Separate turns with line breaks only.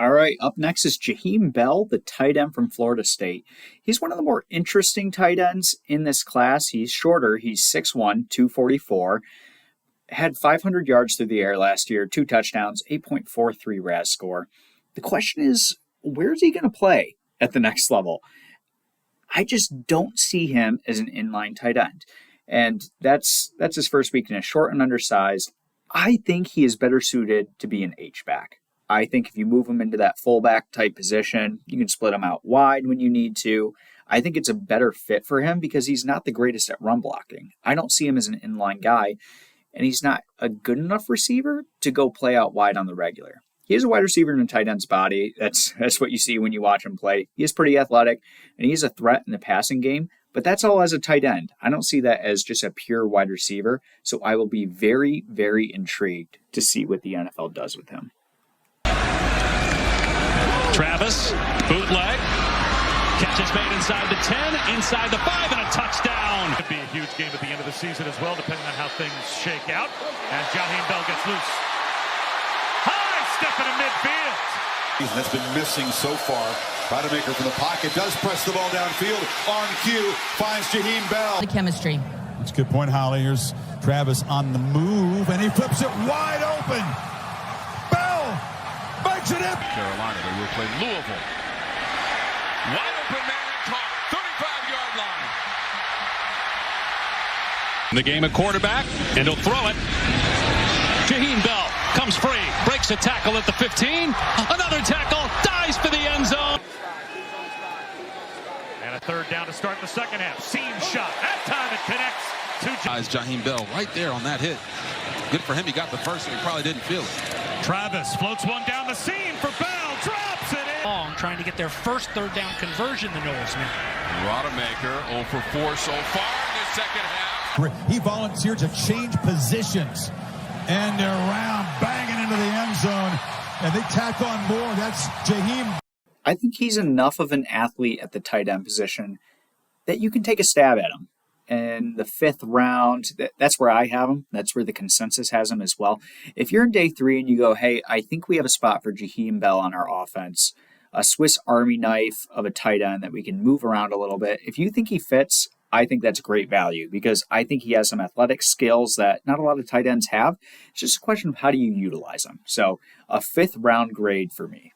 All right, up next is Jaheim Bell, the tight end from Florida State. He's one of the more interesting tight ends in this class. He's shorter, he's 6'1, 244. Had 500 yards through the air last year, 2 touchdowns, 8.43 RAS score. The question is, where's he going to play at the next level? I just don't see him as an inline tight end. And that's his first weakness, short and undersized. I think he is better suited to be an H-back. I think if you move him into that fullback type position, you can split him out wide when you need to. I think it's a better fit for him because he's not the greatest at run blocking. I don't see him as an inline guy, and he's not a good enough receiver to go play out wide on the regular. He is a wide receiver in a tight end's body. That's what you see when you watch him play. He is pretty athletic, and he's a threat in the passing game, but that's all as a tight end. I don't see that as just a pure wide receiver, so I will be very, very intrigued to see what the NFL does with him.
Travis, bootleg, catches made inside the 10, inside the 5, and a touchdown.
Could be a huge game at the end of the season as well, depending on how things shake out. As Jaheim Bell gets loose. High step into midfield.
That's been missing so far. Rodemaker from the pocket does press the ball downfield. On cue, finds Jaheim Bell.
The chemistry.
That's a good point, Holly. Here's Travis on the move, and he flips it wide open. Makes it in.
Carolina, they will play Louisville. Wide open man caught, 35-yard line.
The game at quarterback, and he'll throw it. Jaheim Bell comes free, breaks a tackle at the 15. Another tackle, dives for the end zone.
And a third down to start the second half. Seam shot. That time it connects to
Jaheim Bell right there on that hit. Good for him. He got the first, and he probably didn't feel it.
Travis floats one down the seam for Bell. Drops it in.
Long, trying to get their first third down conversion, the Knowles now.
Rodemaker 0 for 4 so far in the second half.
He volunteered to change positions. And they're around, banging into the end zone. And they tack on more. That's Jaheim.
I think he's enough of an athlete at the tight end position that you can take a stab at him. And the 5th round, that's where I have him. That's where the consensus has him as well. If you're in day 3 and you go, hey, I think we have a spot for Jaheim Bell on our offense, a Swiss Army knife of a tight end that we can move around a little bit. If you think he fits, I think that's great value because I think he has some athletic skills that not a lot of tight ends have. It's just a question of how do you utilize them. So a 5th round grade for me.